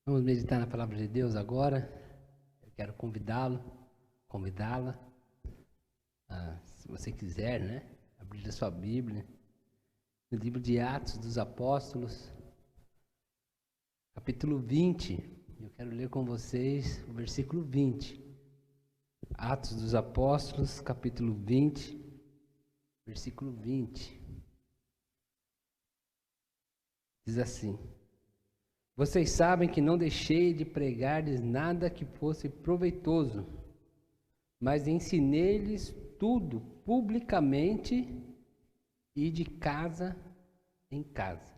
Vamos meditar na palavra de Deus agora. Eu quero convidá-la, se você quiser, né? Abrir a sua Bíblia. No livro de Atos dos Apóstolos, capítulo 20. Eu quero ler com vocês o versículo 20. Atos dos Apóstolos, capítulo 20, versículo 20. Diz assim: Vocês sabem que não deixei de pregar-lhes nada que fosse proveitoso, mas ensinei-lhes tudo publicamente e de casa em casa.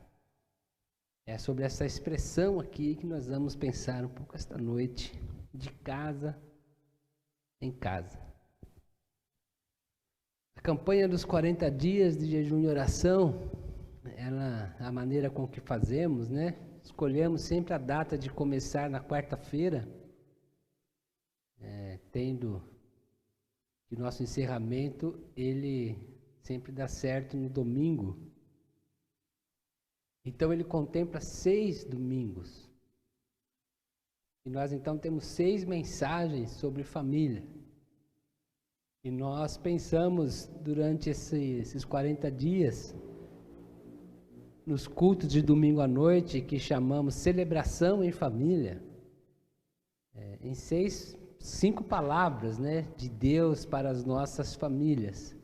É sobre essa expressão aqui que nós vamos pensar um pouco esta noite, de casa em casa. A campanha dos 40 dias de jejum e oração, a maneira com que fazemos, né? Escolhemos sempre a data de começar na quarta-feira, tendo que o nosso encerramento, ele sempre dá certo no domingo. Então ele contempla 6 domingos. E nós então temos 6 mensagens sobre família. E nós pensamos durante esses 40 dias, nos cultos de domingo à noite, que chamamos celebração em família, em 5 palavras, né, de Deus para as nossas famílias.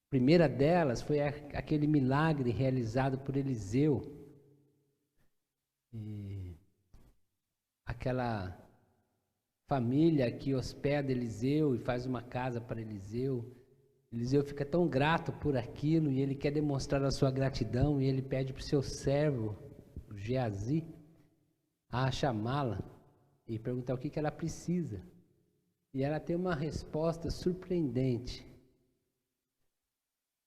A primeira delas foi aquele milagre realizado por Eliseu. E aquela família que hospeda Eliseu e faz uma casa para Eliseu. Eliseu fica tão grato por aquilo e ele quer demonstrar a sua gratidão e ele pede para o seu servo, o Geazi, a chamá-la e perguntar o que ela precisa. E ela tem uma resposta surpreendente.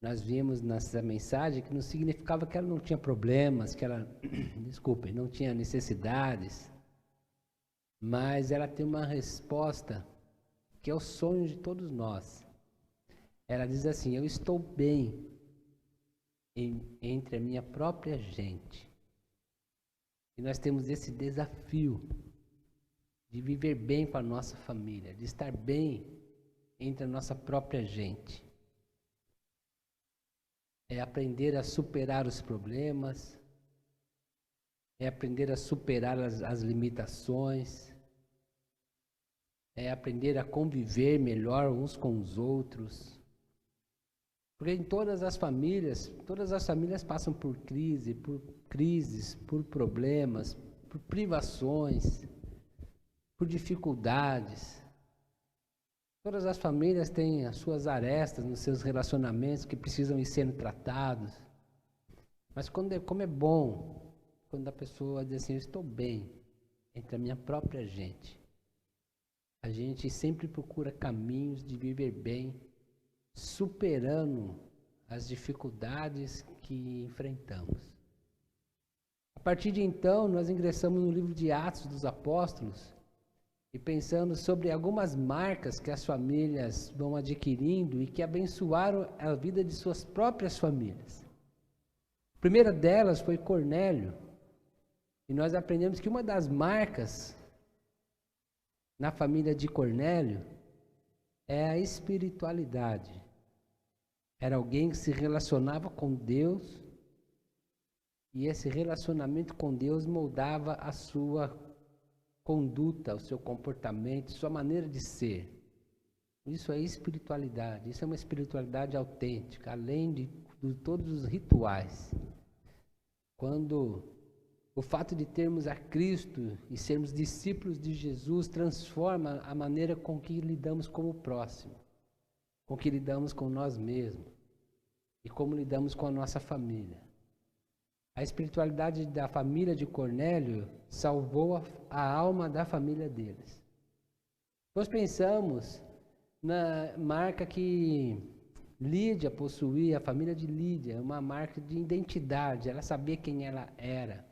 Nós vimos nessa mensagem que não significava que ela não tinha problemas, que ela, não tinha necessidades, mas ela tem uma resposta que é o sonho de todos nós. Ela diz assim: eu estou bem entre a minha própria gente. E nós temos esse desafio de viver bem com a nossa família, de estar bem entre a nossa própria gente. É aprender a superar os problemas, é aprender a superar as limitações, é aprender a conviver melhor uns com os outros. Porque em todas as famílias passam por crises, por problemas, por privações, por dificuldades. Todas as famílias têm as suas arestas nos seus relacionamentos que precisam ir sendo tratados. Mas como é bom quando a pessoa diz assim: eu estou bem entre a minha própria gente. A gente sempre procura caminhos de viver bem, superando as dificuldades que enfrentamos. A partir de então, nós ingressamos no livro de Atos dos Apóstolos e pensando sobre algumas marcas que as famílias vão adquirindo e que abençoaram a vida de suas próprias famílias. A primeira delas foi Cornélio, e nós aprendemos que uma das marcas na família de Cornélio é a espiritualidade. Era alguém que se relacionava com Deus e esse relacionamento com Deus moldava a sua conduta, o seu comportamento, sua maneira de ser. Isso é espiritualidade, isso é uma espiritualidade autêntica, além de todos os rituais. Quando o fato de termos a Cristo e sermos discípulos de Jesus transforma a maneira com que lidamos com o próximo, com que lidamos com nós mesmos e como lidamos com a nossa família. A espiritualidade da família de Cornélio salvou a alma da família deles. Nós pensamos na marca que Lídia possuía, a família de Lídia, uma marca de identidade. Ela sabia quem ela era.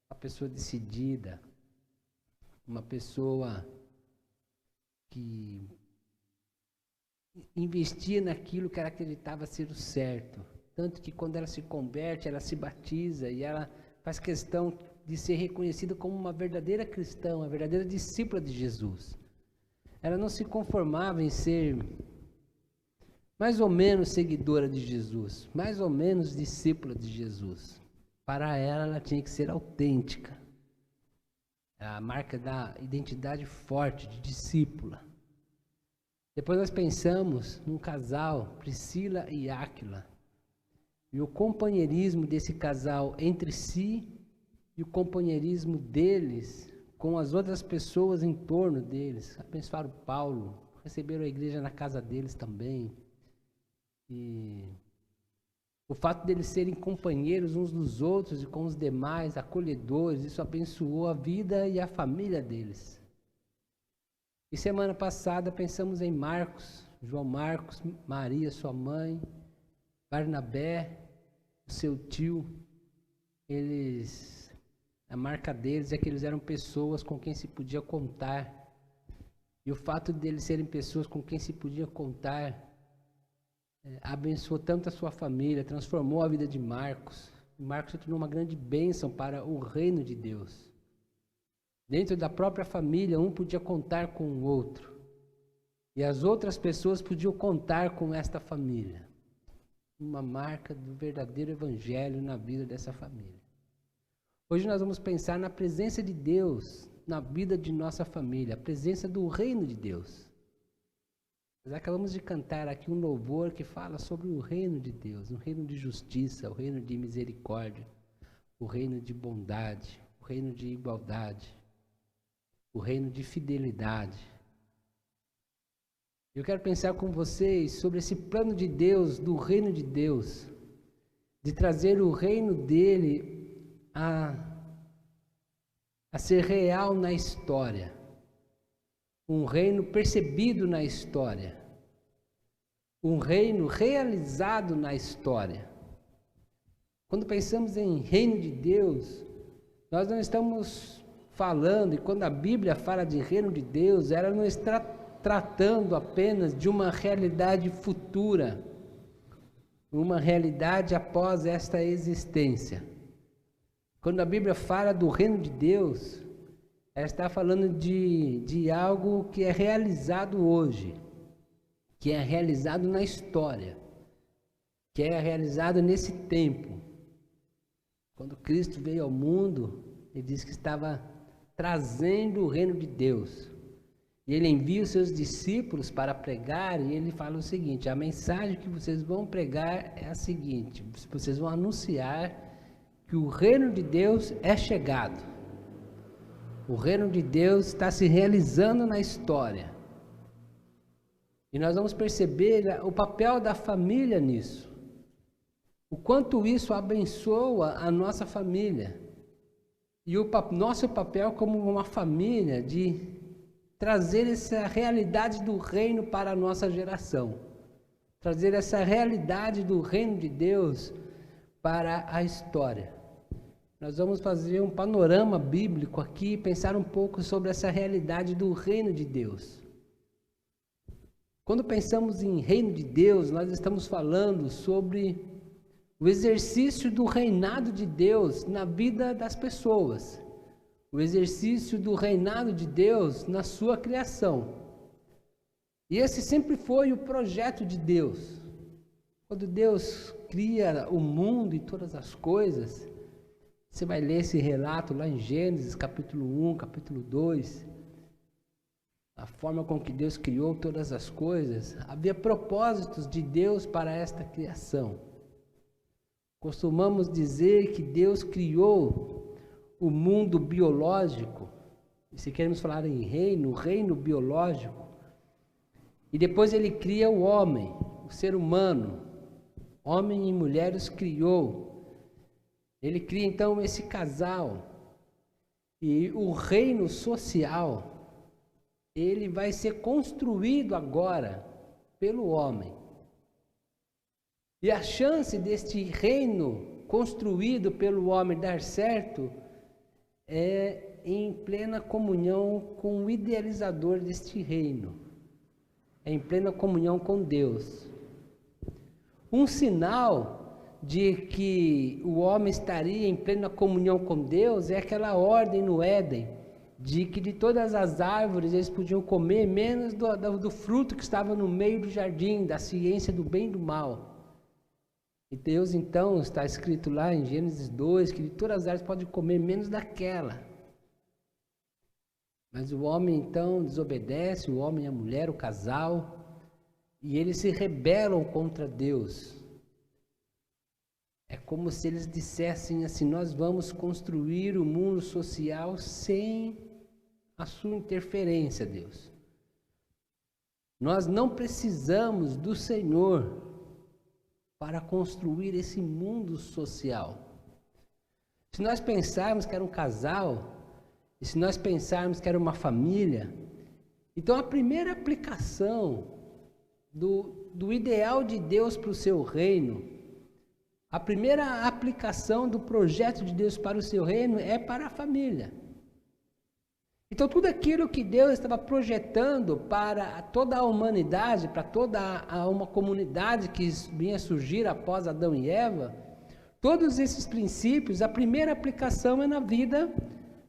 Uma pessoa decidida, uma pessoa que investia naquilo que ela acreditava ser o certo. Tanto que quando ela se converte, ela se batiza e ela faz questão de ser reconhecida como uma verdadeira cristã, uma verdadeira discípula de Jesus. Ela não se conformava em ser mais ou menos seguidora de Jesus, mais ou menos discípula de Jesus. Para ela, ela tinha que ser autêntica. A marca da identidade forte de discípula. Depois nós pensamos num casal, Priscila e Áquila, e o companheirismo desse casal entre si e o companheirismo deles com as outras pessoas em torno deles. Abençoaram Paulo, receberam a igreja na casa deles também. E o fato deles serem companheiros uns dos outros e com os demais, acolhedores, isso abençoou a vida e a família deles. E semana passada pensamos em Marcos, João Marcos, Maria, sua mãe, Barnabé, o seu tio. A marca deles é que eles eram pessoas com quem se podia contar. E o fato deles serem pessoas com quem se podia contar abençoou tanto a sua família, transformou a vida de Marcos. Marcos se tornou uma grande bênção para o reino de Deus. Dentro da própria família, um podia contar com o outro. E as outras pessoas podiam contar com esta família. Uma marca do verdadeiro evangelho na vida dessa família. Hoje nós vamos pensar na presença de Deus na vida de nossa família, a presença do reino de Deus. Nós acabamos de cantar aqui um louvor que fala sobre o reino de Deus, o reino de justiça, o reino de misericórdia, o reino de bondade, o reino de igualdade, o reino de fidelidade. Eu quero pensar com vocês sobre esse plano de Deus, do reino de Deus, de trazer o reino dele a ser real na história. Um reino percebido na história. Um reino realizado na história. Quando pensamos em reino de Deus, nós não estamos falando, e quando a Bíblia fala de reino de Deus, ela não está tratando apenas de uma realidade futura, uma realidade após esta existência. Quando a Bíblia fala do reino de Deus, ela está falando de algo que é realizado hoje, que é realizado na história, que é realizado nesse tempo. Quando Cristo veio ao mundo, ele disse que estava trazendo o reino de Deus. E ele envia os seus discípulos para pregar, e ele fala o seguinte: a mensagem que vocês vão pregar é a seguinte: vocês vão anunciar que o reino de Deus é chegado. O reino de Deus está se realizando na história. E nós vamos perceber o papel da família nisso. O quanto isso abençoa a nossa família. E o nosso papel como uma família de trazer essa realidade do reino para a nossa geração. Trazer essa realidade do reino de Deus para a história. Nós vamos fazer um panorama bíblico aqui, pensar um pouco sobre essa realidade do reino de Deus. Quando pensamos em reino de Deus, nós estamos falando sobre o exercício do reinado de Deus na vida das pessoas. O exercício do reinado de Deus na sua criação. E esse sempre foi o projeto de Deus. Quando Deus cria o mundo e todas as coisas, você vai ler esse relato lá em Gênesis, capítulo 1, capítulo 2. A forma com que Deus criou todas as coisas. Havia propósitos de Deus para esta criação. Costumamos dizer que Deus criou o mundo biológico. E se queremos falar em reino, o reino biológico. E depois ele cria o homem, o ser humano. Homem e mulher os criou. Ele cria então esse casal. E o reino social, ele vai ser construído agora pelo homem. E a chance deste reino construído pelo homem dar certo é em plena comunhão com o idealizador deste reino. É em plena comunhão com Deus. Um sinal de que o homem estaria em plena comunhão com Deus é aquela ordem no Éden, de que de todas as árvores eles podiam comer, menos do fruto que estava no meio do jardim, da ciência do bem e do mal. E Deus então, está escrito lá em Gênesis 2, que de todas as árvores pode comer, menos daquela. Mas o homem então desobedece, o homem e a mulher, o casal, e eles se rebelam contra Deus. É como se eles dissessem assim: nós vamos construir o mundo social sem a sua interferência, Deus. Nós não precisamos do Senhor para construir esse mundo social. Se nós pensarmos que era um casal, e se nós pensarmos que era uma família, então a primeira aplicação do ideal de Deus para o seu reino, a primeira aplicação do projeto de Deus para o seu reino é para a família. Então tudo aquilo que Deus estava projetando para toda a humanidade, para toda uma comunidade que vinha surgir após Adão e Eva, todos esses princípios, a primeira aplicação é na vida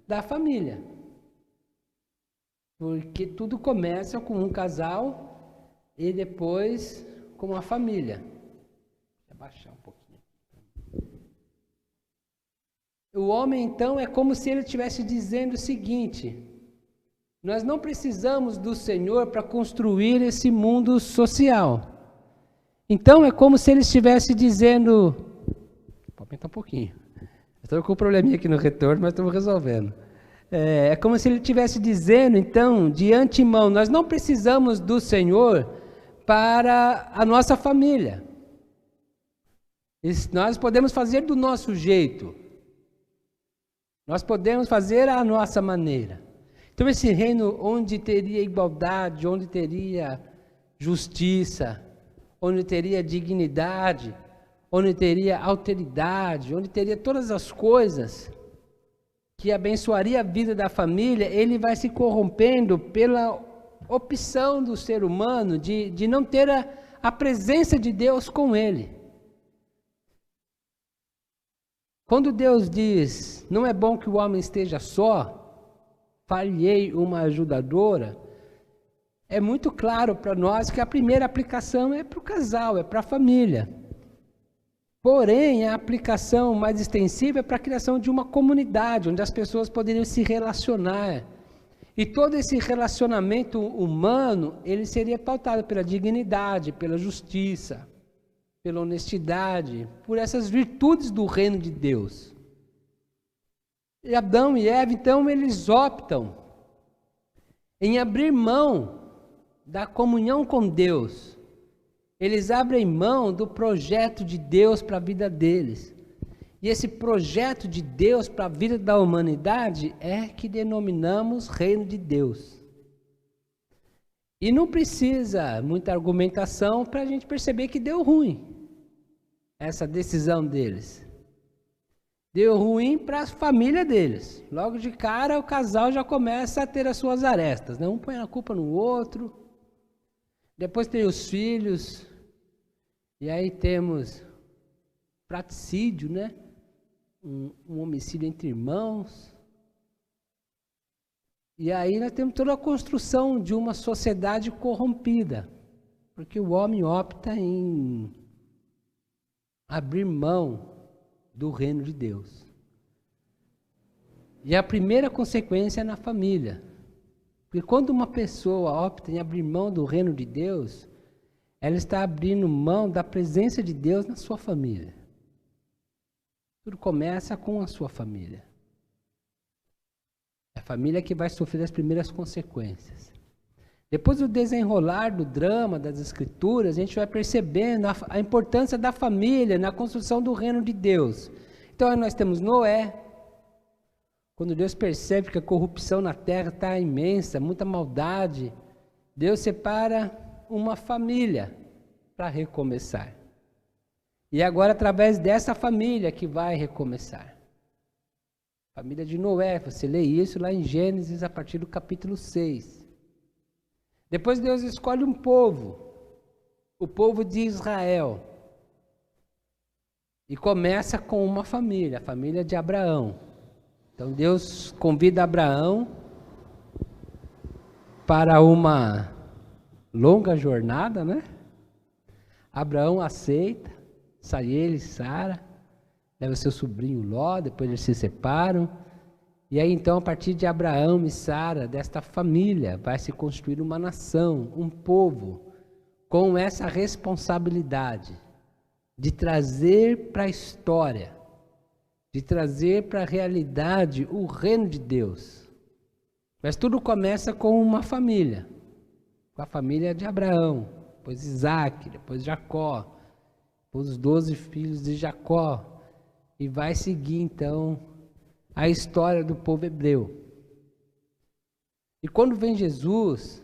da família. Porque tudo começa com um casal e depois com a família. Vou abaixar um pouquinho. O homem, então, é como se ele estivesse dizendo o seguinte: nós não precisamos do Senhor para construir esse mundo social. Então, é como se ele estivesse dizendo... Vou aumentar um pouquinho. Estou com um probleminha aqui no retorno, mas estamos resolvendo. É como se ele estivesse dizendo, então, de antemão, nós não precisamos do Senhor para a nossa família. Nós podemos fazer do nosso jeito. Nós podemos fazer à nossa maneira. Então esse reino onde teria igualdade, onde teria justiça, onde teria dignidade, onde teria alteridade, onde teria todas as coisas que abençoaria a vida da família, ele vai se corrompendo pela opção do ser humano de não ter a presença de Deus com ele. Quando Deus diz, não é bom que o homem esteja só, far-lhe-ei uma ajudadora, é muito claro para nós que a primeira aplicação é para o casal, é para a família. Porém, a aplicação mais extensiva é para a criação de uma comunidade, onde as pessoas poderiam se relacionar. E todo esse relacionamento humano, ele seria pautado pela dignidade, pela justiça, pela honestidade, por essas virtudes do reino de Deus. E Adão e Eva, então, eles optam em abrir mão da comunhão com Deus. Eles abrem mão do projeto de Deus para a vida deles. E esse projeto de Deus para a vida da humanidade é que denominamos reino de Deus. E não precisa muita argumentação para a gente perceber que deu ruim essa decisão deles. Deu ruim para a família deles. Logo de cara o casal já começa a ter as suas arestas, né? Um põe a culpa no outro. Depois tem os filhos. E aí temos praticídio, né? Um homicídio entre irmãos. E aí nós temos toda a construção de uma sociedade corrompida, porque o homem opta em abrir mão do reino de Deus. E a primeira consequência é na família. Porque quando uma pessoa opta em abrir mão do reino de Deus, ela está abrindo mão da presença de Deus na sua família. Tudo começa com a sua família. É a família que vai sofrer as primeiras consequências. Depois do desenrolar do drama, das escrituras, a gente vai percebendo a importância da família na construção do reino de Deus. Então aí nós temos Noé. Quando Deus percebe que a corrupção na terra está imensa, muita maldade, Deus separa uma família para recomeçar. E agora através dessa família que vai recomeçar. Família de Noé, você lê isso lá em Gênesis a partir do capítulo 6. Depois Deus escolhe um povo, o povo de Israel. E começa com uma família, a família de Abraão. Então Deus convida Abraão para uma longa jornada, né? Abraão aceita, sai ele e Sara, leva seu sobrinho Ló, depois eles se separam. E aí então, a partir de Abraão e Sara, desta família, vai se construir uma nação, um povo, com essa responsabilidade de trazer para a história, de trazer para a realidade o reino de Deus. Mas tudo começa com uma família, com a família de Abraão, depois Isaac, depois Jacó, depois os 12 filhos de Jacó, e vai seguir então a história do povo hebreu. E quando vem Jesus,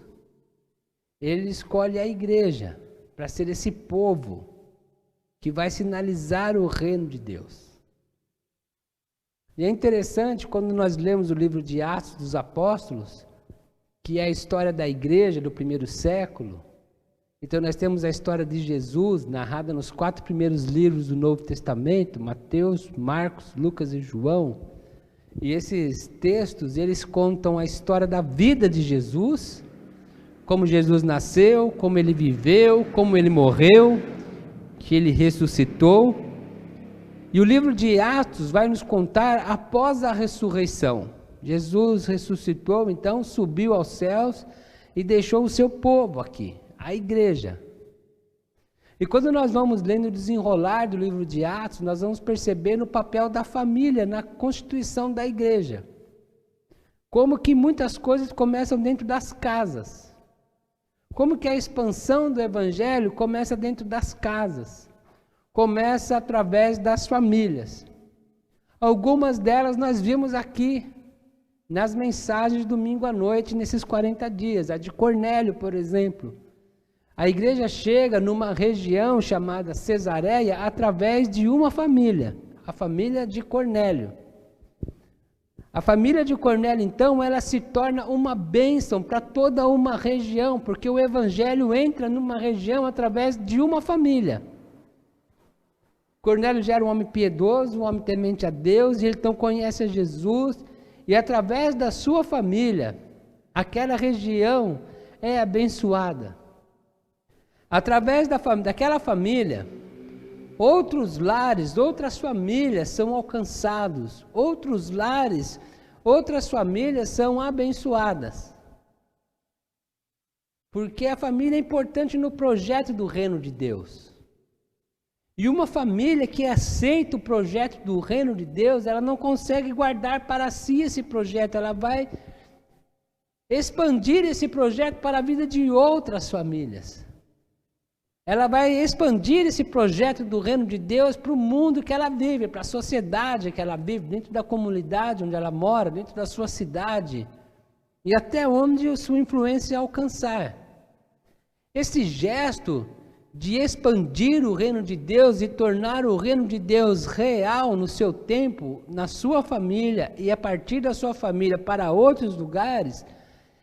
ele escolhe a igreja para ser esse povo que vai sinalizar o reino de Deus. E é interessante quando nós lemos o livro de Atos dos Apóstolos, que é a história da igreja do primeiro século. Então nós temos a história de Jesus narrada nos 4 primeiros livros do Novo Testamento, Mateus, Marcos, Lucas e João. E esses textos, eles contam a história da vida de Jesus, como Jesus nasceu, como ele viveu, como ele morreu, que ele ressuscitou. E o livro de Atos vai nos contar após a ressurreição. Jesus ressuscitou, então subiu aos céus e deixou o seu povo aqui, a igreja. E quando nós vamos lendo o desenrolar do livro de Atos, nós vamos perceber o papel da família na constituição da igreja. Como que muitas coisas começam dentro das casas. Como que a expansão do evangelho começa dentro das casas. Começa através das famílias. Algumas delas nós vimos aqui nas mensagens de domingo à noite, nesses 40 dias. A de Cornélio, por exemplo. A igreja chega numa região chamada Cesareia através de uma família, a família de Cornélio. A família de Cornélio, então, ela se torna uma bênção para toda uma região, porque o evangelho entra numa região através de uma família. Cornélio já era um homem piedoso, um homem temente a Deus, e ele então conhece a Jesus, e através da sua família, aquela região é abençoada. Através daquela família, outros lares, outras famílias são alcançados, outros lares, outras famílias são abençoadas. Porque a família é importante no projeto do reino de Deus. E uma família que aceita o projeto do reino de Deus, ela não consegue guardar para si esse projeto, ela vai expandir esse projeto para a vida de outras famílias. Ela vai expandir esse projeto do reino de Deus para o mundo que ela vive, para a sociedade que ela vive, dentro da comunidade onde ela mora, dentro da sua cidade, e até onde a sua influência alcançar. Esse gesto de expandir o reino de Deus e tornar o reino de Deus real no seu tempo, na sua família e a partir da sua família para outros lugares,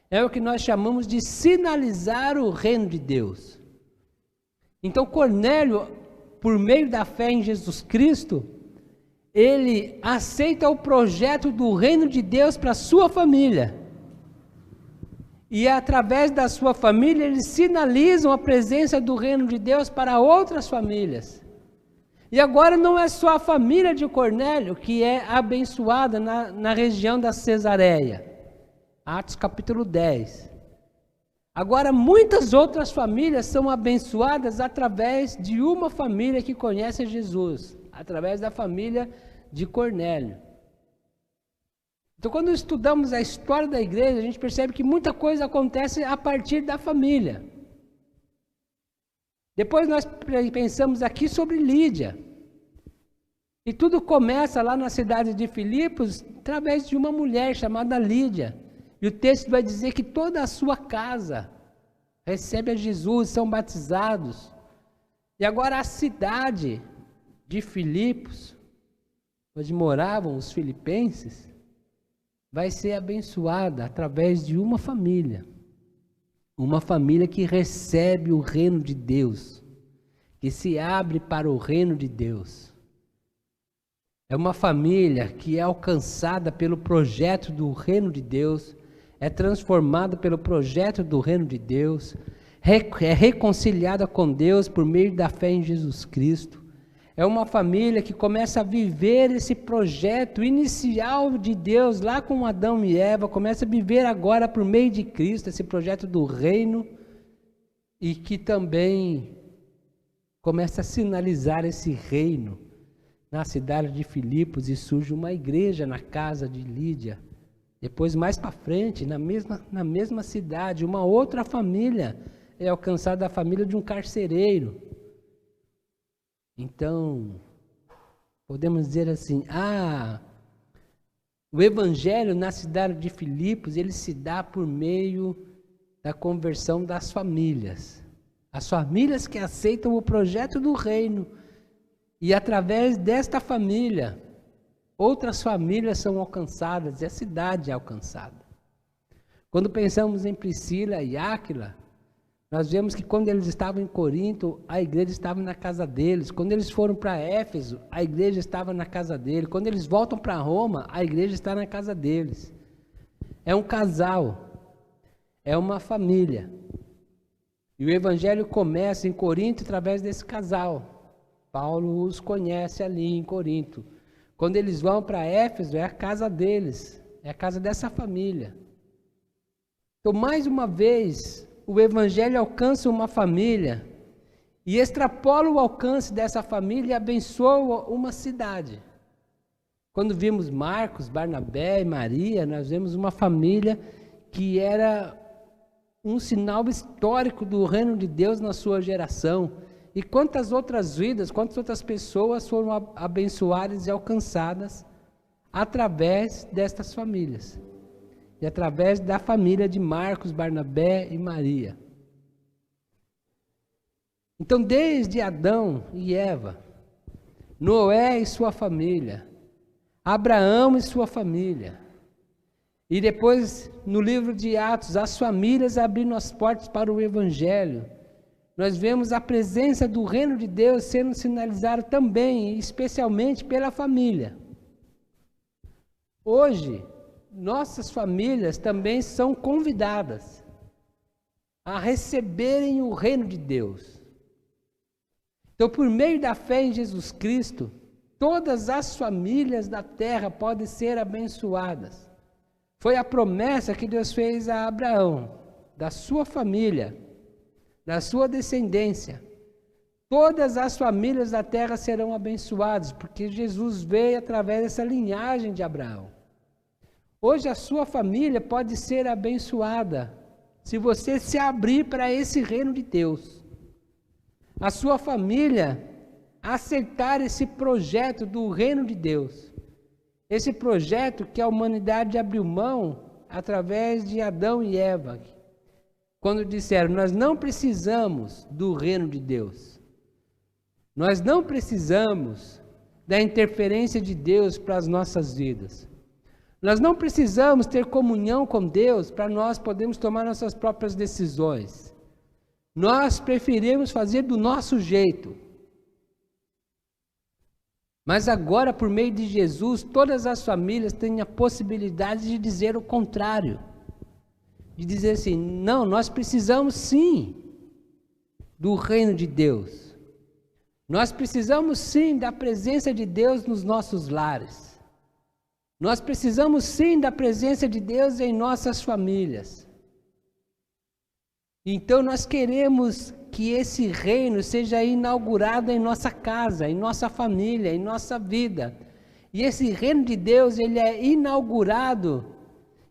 é o que nós chamamos de sinalizar o reino de Deus. Então Cornélio, por meio da fé em Jesus Cristo, ele aceita o projeto do reino de Deus para a sua família. E através da sua família, eles sinalizam a presença do reino de Deus para outras famílias. E agora não é só a família de Cornélio que é abençoada na região da Cesareia. Atos capítulo 10. Agora muitas outras famílias são abençoadas através de uma família que conhece Jesus, através da família de Cornélio. Então quando estudamos a história da igreja, a gente percebe que muita coisa acontece a partir da família. Depois nós pensamos aqui sobre Lídia. E tudo começa lá na cidade de Filipos, através de uma mulher chamada Lídia. E o texto vai dizer que toda a sua casa recebe a Jesus, são batizados. E agora a cidade de Filipos, onde moravam os filipenses, vai ser abençoada através de uma família. Uma família que recebe o reino de Deus, que se abre para o reino de Deus. É uma família que é alcançada pelo projeto do reino de Deus, é transformada pelo projeto do reino de Deus, é reconciliada com Deus por meio da fé em Jesus Cristo. É uma família que começa a viver esse projeto inicial de Deus lá com Adão e Eva, começa a viver agora por meio de Cristo, esse projeto do reino, e que também começa a sinalizar esse reino na cidade de Filipos, e surge uma igreja na casa de Lídia. Depois, mais para frente, na mesma cidade, uma outra família é alcançada, a família de um carcereiro. Então, podemos dizer assim, o evangelho na cidade de Filipos, ele se dá por meio da conversão das famílias. As famílias que aceitam o projeto do reino. E através desta família, outras famílias são alcançadas e a cidade é alcançada. Quando pensamos em Priscila e Áquila, nós vemos que quando eles estavam em Corinto, a igreja estava na casa deles. Quando eles foram para Éfeso, a igreja estava na casa deles. Quando eles voltam para Roma, a igreja está na casa deles. É um casal, é uma família. E o evangelho começa em Corinto através desse casal. Paulo os conhece ali em Corinto. Quando eles vão para Éfeso, é a casa deles, é a casa dessa família. Então, mais uma vez, o evangelho alcança uma família e extrapola o alcance dessa família e abençoa uma cidade. Quando vimos Marcos, Barnabé e Maria, nós vemos uma família que era um sinal histórico do reino de Deus na sua geração. E quantas outras vidas, quantas outras pessoas foram abençoadas e alcançadas através destas famílias. E através da família de Marcos, Barnabé e Maria. Então, desde Adão e Eva, Noé e sua família, Abraão e sua família, e depois, no livro de Atos, as famílias abrindo as portas para o evangelho, nós vemos a presença do reino de Deus sendo sinalizada também, especialmente pela família. Hoje, nossas famílias também são convidadas a receberem o reino de Deus. Então, por meio da fé em Jesus Cristo, todas as famílias da terra podem ser abençoadas. Foi a promessa que Deus fez a Abraão, da sua família, da sua descendência. Todas as famílias da terra serão abençoadas, porque Jesus veio através dessa linhagem de Abraão. Hoje a sua família pode ser abençoada se você se abrir para esse reino de Deus. A sua família aceitar esse projeto do reino de Deus. Esse projeto que a humanidade abriu mão através de Adão e Eva. Quando disseram, nós não precisamos do reino de Deus. Nós não precisamos da interferência de Deus para as nossas vidas. Nós não precisamos ter comunhão com Deus para nós podermos tomar nossas próprias decisões. Nós preferimos fazer do nosso jeito. Mas agora, por meio de Jesus, todas as famílias têm a possibilidade de dizer o contrário. De dizer assim, não, nós precisamos sim do reino de Deus. Nós precisamos sim da presença de Deus nos nossos lares. Nós precisamos sim da presença de Deus em nossas famílias. Então nós queremos que esse reino seja inaugurado em nossa casa, em nossa família, em nossa vida. E esse reino de Deus, ele é inaugurado,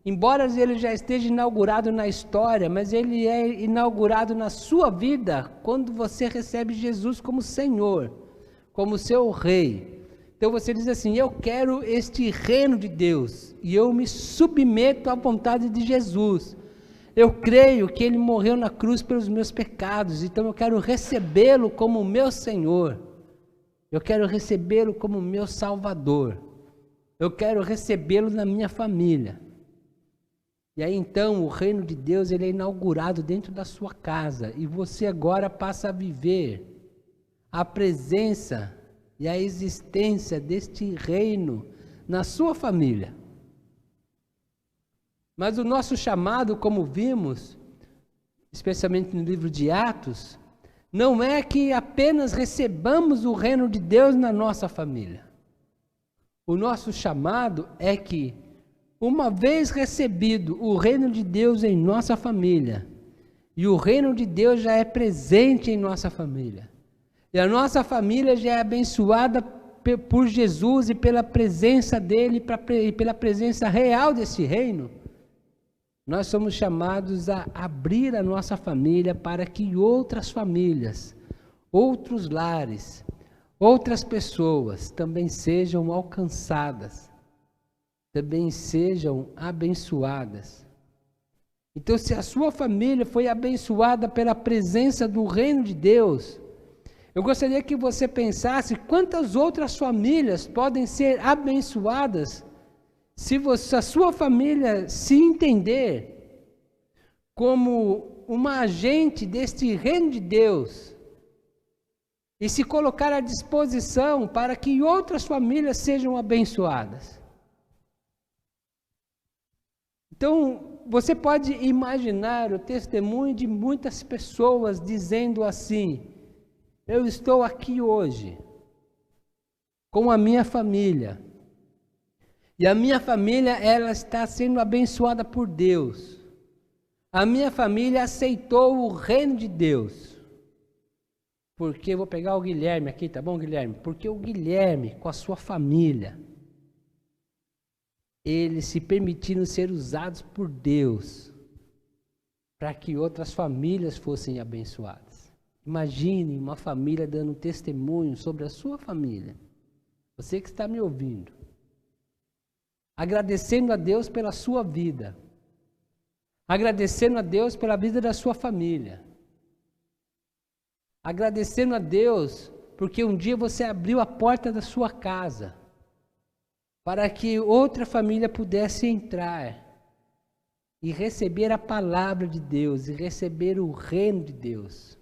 embora ele já esteja inaugurado na história, mas ele é inaugurado na sua vida quando você recebe Jesus como Senhor, como seu Rei. Então você diz assim, eu quero este reino de Deus e eu me submeto à vontade de Jesus. Eu creio que Ele morreu na cruz pelos meus pecados, então eu quero recebê-lo como meu Senhor. Eu quero recebê-lo como meu Salvador. Eu quero recebê-lo na minha família. E aí então o reino de Deus ele é inaugurado dentro da sua casa e você agora passa a viver a presença e a existência deste reino na sua família. Mas o nosso chamado, como vimos, especialmente no livro de Atos, não é que apenas recebamos o reino de Deus na nossa família. O nosso chamado é que, uma vez recebido o reino de Deus em nossa família, e o reino de Deus já é presente em nossa família, e a nossa família já é abençoada por Jesus e pela presença dele e pela presença real desse reino, nós somos chamados a abrir a nossa família para que outras famílias, outros lares, outras pessoas também sejam alcançadas, também sejam abençoadas. Então, se a sua família foi abençoada pela presença do reino de Deus, eu gostaria que você pensasse quantas outras famílias podem ser abençoadas se a sua família se entender como uma agente deste reino de Deus e se colocar à disposição para que outras famílias sejam abençoadas. Então, você pode imaginar o testemunho de muitas pessoas dizendo assim: eu estou aqui hoje com a minha família, e a minha família ela está sendo abençoada por Deus. A minha família aceitou o reino de Deus. Porque, vou pegar o Guilherme aqui, tá bom, Guilherme? Porque o Guilherme, com a sua família, eles se permitiram ser usados por Deus para que outras famílias fossem abençoadas. Imagine uma família dando testemunho sobre a sua família. Você que está me ouvindo. Agradecendo a Deus pela sua vida. Agradecendo a Deus pela vida da sua família. Agradecendo a Deus porque um dia você abriu a porta da sua casa para que outra família pudesse entrar e receber a palavra de Deus e receber o reino de Deus.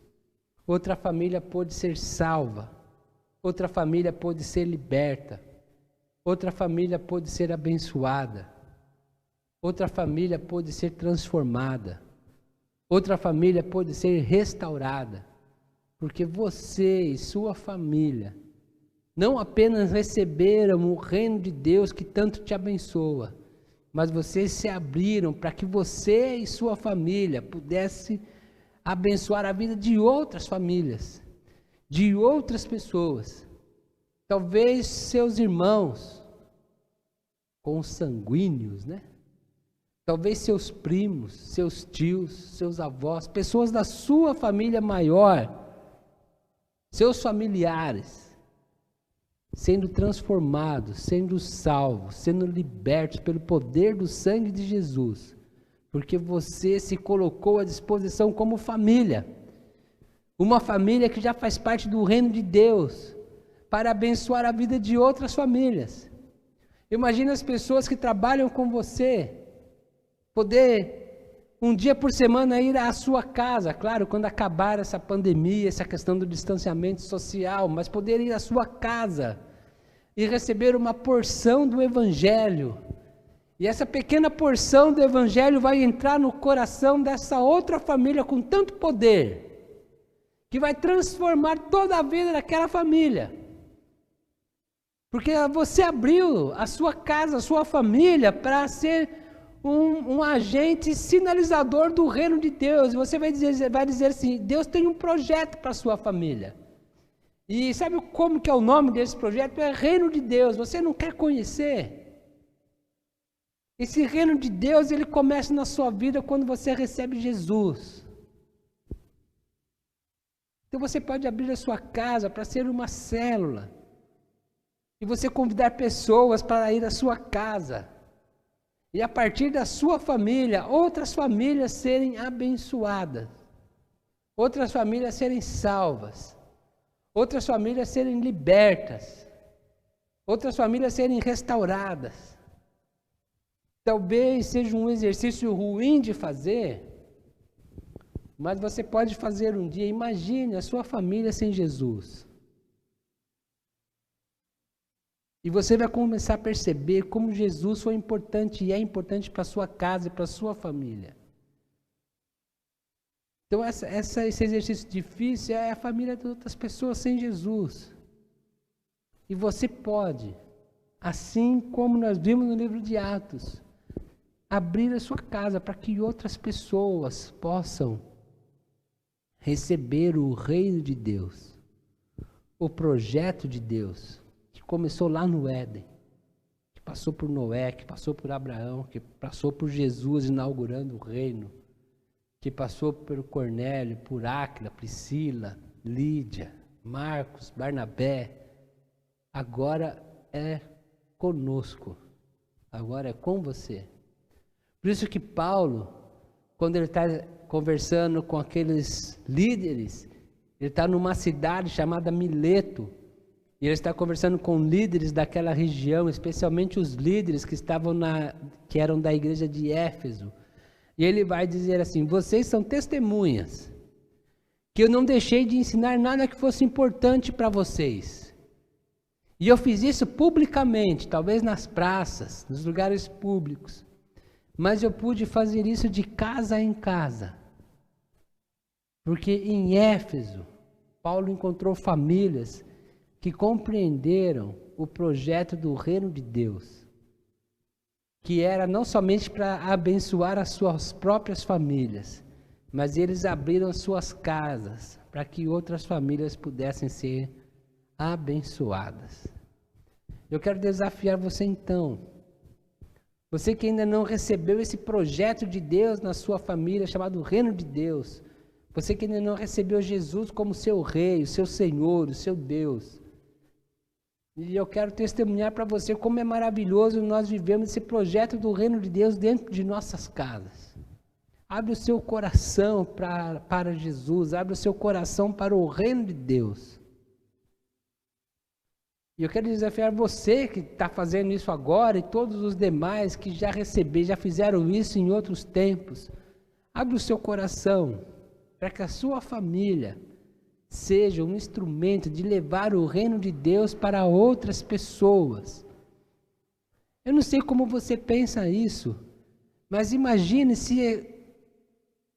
Outra família pôde ser salva, outra família pôde ser liberta, outra família pôde ser abençoada, outra família pôde ser transformada, outra família pôde ser restaurada, porque você e sua família não apenas receberam o reino de Deus que tanto te abençoa, mas vocês se abriram para que você e sua família pudesse abençoar a vida de outras famílias, de outras pessoas. Talvez seus irmãos consanguíneos, né? Talvez seus primos, seus tios, seus avós, pessoas da sua família maior, seus familiares, sendo transformados, sendo salvos, sendo libertos pelo poder do sangue de Jesus, porque você se colocou à disposição como família, uma família que já faz parte do reino de Deus, para abençoar a vida de outras famílias. Imagina as pessoas que trabalham com você, poder um dia por semana ir à sua casa, claro, quando acabar essa pandemia, essa questão do distanciamento social, mas poder ir à sua casa e receber uma porção do Evangelho. E essa pequena porção do Evangelho vai entrar no coração dessa outra família com tanto poder, que vai transformar toda a vida daquela família. Porque você abriu a sua casa, a sua família, para ser um agente sinalizador do reino de Deus. Você vai dizer assim: Deus tem um projeto para a sua família. E sabe como que é o nome desse projeto? É Reino de Deus. Você não quer conhecer? Esse reino de Deus, ele começa na sua vida quando você recebe Jesus. Então você pode abrir a sua casa para ser uma célula. E você convidar pessoas para ir à sua casa. E a partir da sua família, outras famílias serem abençoadas. Outras famílias serem salvas. Outras famílias serem libertas. Outras famílias serem restauradas. Talvez seja um exercício ruim de fazer, mas você pode fazer um dia. Imagine a sua família sem Jesus. E você vai começar a perceber como Jesus foi importante e é importante para a sua casa e para a sua família. Então esse exercício difícil é a família de outras pessoas sem Jesus. E você pode, assim como nós vimos no livro de Atos, abrir a sua casa para que outras pessoas possam receber o reino de Deus, o projeto de Deus, que começou lá no Éden, que passou por Noé, que passou por Abraão, que passou por Jesus inaugurando o reino, que passou por Cornélio, por Áquila, Priscila, Lídia, Marcos, Barnabé, agora é conosco, agora é com você. Por isso que Paulo, quando ele está conversando com aqueles líderes, ele está numa cidade chamada Mileto, e ele está conversando com líderes daquela região, especialmente os líderes que eram da igreja de Éfeso. E ele vai dizer assim: vocês são testemunhas, que eu não deixei de ensinar nada que fosse importante para vocês. E eu fiz isso publicamente, talvez nas praças, nos lugares públicos. Mas eu pude fazer isso de casa em casa. Porque em Éfeso, Paulo encontrou famílias que compreenderam o projeto do reino de Deus, que era não somente para abençoar as suas próprias famílias, mas eles abriram as suas casas para que outras famílias pudessem ser abençoadas. Eu quero desafiar você então, você que ainda não recebeu esse projeto de Deus na sua família, chamado Reino de Deus, você que ainda não recebeu Jesus como seu Rei, o seu Senhor, o seu Deus, e eu quero testemunhar para você como é maravilhoso nós vivemos esse projeto do Reino de Deus dentro de nossas casas. Abre o seu coração para Jesus, abre o seu coração para o Reino de Deus. E eu quero desafiar você que está fazendo isso agora e todos os demais que já fizeram isso em outros tempos. Abre o seu coração para que a sua família seja um instrumento de levar o reino de Deus para outras pessoas. Eu não sei como você pensa isso, mas imagine se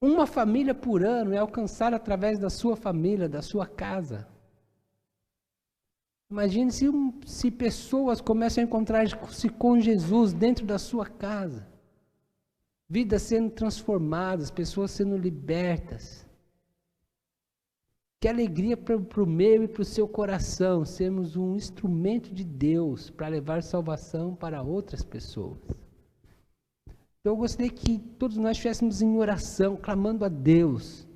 uma família por ano é alcançada através da sua família, da sua casa. Imagine se pessoas começam a encontrar-se com Jesus dentro da sua casa. Vidas sendo transformadas, pessoas sendo libertas. Que alegria para o meu e para o seu coração sermos um instrumento de Deus para levar salvação para outras pessoas. Então eu gostaria que todos nós estivéssemos em oração, clamando a Deus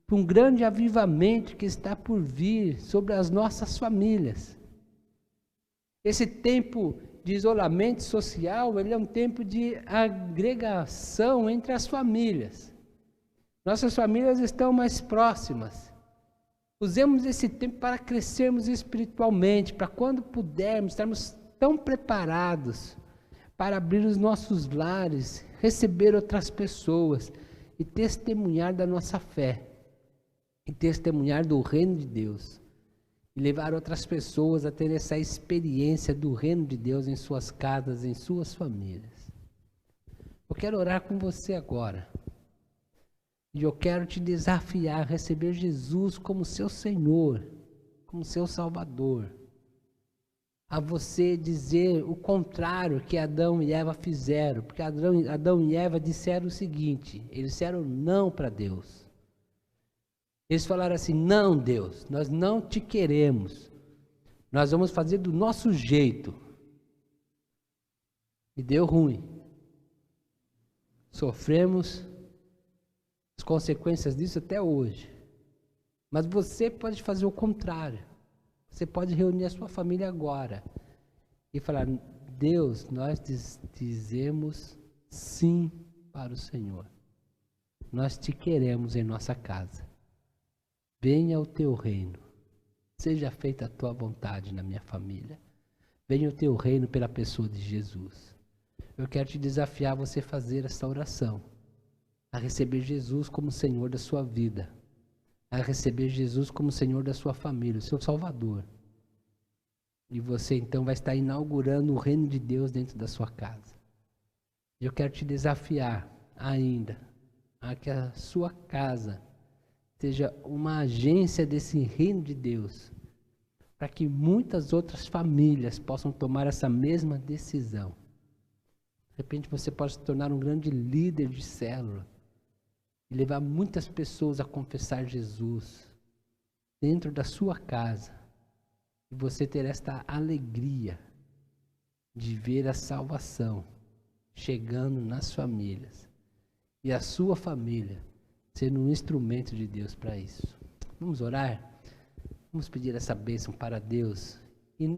por um grande avivamento que está por vir sobre as nossas famílias. Esse tempo de isolamento social, ele é um tempo de agregação entre as famílias. Nossas famílias estão mais próximas. Usemos esse tempo para crescermos espiritualmente, para quando pudermos, estarmos tão preparados para abrir os nossos lares, receber outras pessoas e testemunhar da nossa fé, e testemunhar do reino de Deus, e levar outras pessoas a ter essa experiência do reino de Deus em suas casas, em suas famílias. Eu quero orar com você agora. E eu quero te desafiar a receber Jesus como seu Senhor, como seu Salvador. A você dizer o contrário que Adão e Eva fizeram. Porque Adão e Eva disseram o seguinte, eles disseram não para Deus. Eles falaram assim: não, Deus, nós não te queremos. Nós vamos fazer do nosso jeito. E deu ruim. Sofremos as consequências disso até hoje. Mas você pode fazer o contrário. Você pode reunir a sua família agora e falar: Deus, nós dizemos sim para o Senhor. Nós te queremos em nossa casa. Venha o teu reino. Seja feita a tua vontade na minha família. Venha o teu reino pela pessoa de Jesus. Eu quero te desafiar a você fazer essa oração. A receber Jesus como Senhor da sua vida, a receber Jesus como Senhor da sua família, o seu Salvador. E você então vai estar inaugurando o reino de Deus dentro da sua casa. Eu quero te desafiar ainda a que a sua casa seja uma agência desse reino de Deus, para que muitas outras famílias possam tomar essa mesma decisão. De repente você pode se tornar um grande líder de célula e levar muitas pessoas a confessar Jesus dentro da sua casa. E você ter esta alegria de ver a salvação chegando nas famílias. E a sua família sendo um instrumento de Deus para isso. Vamos orar? Vamos pedir essa bênção para Deus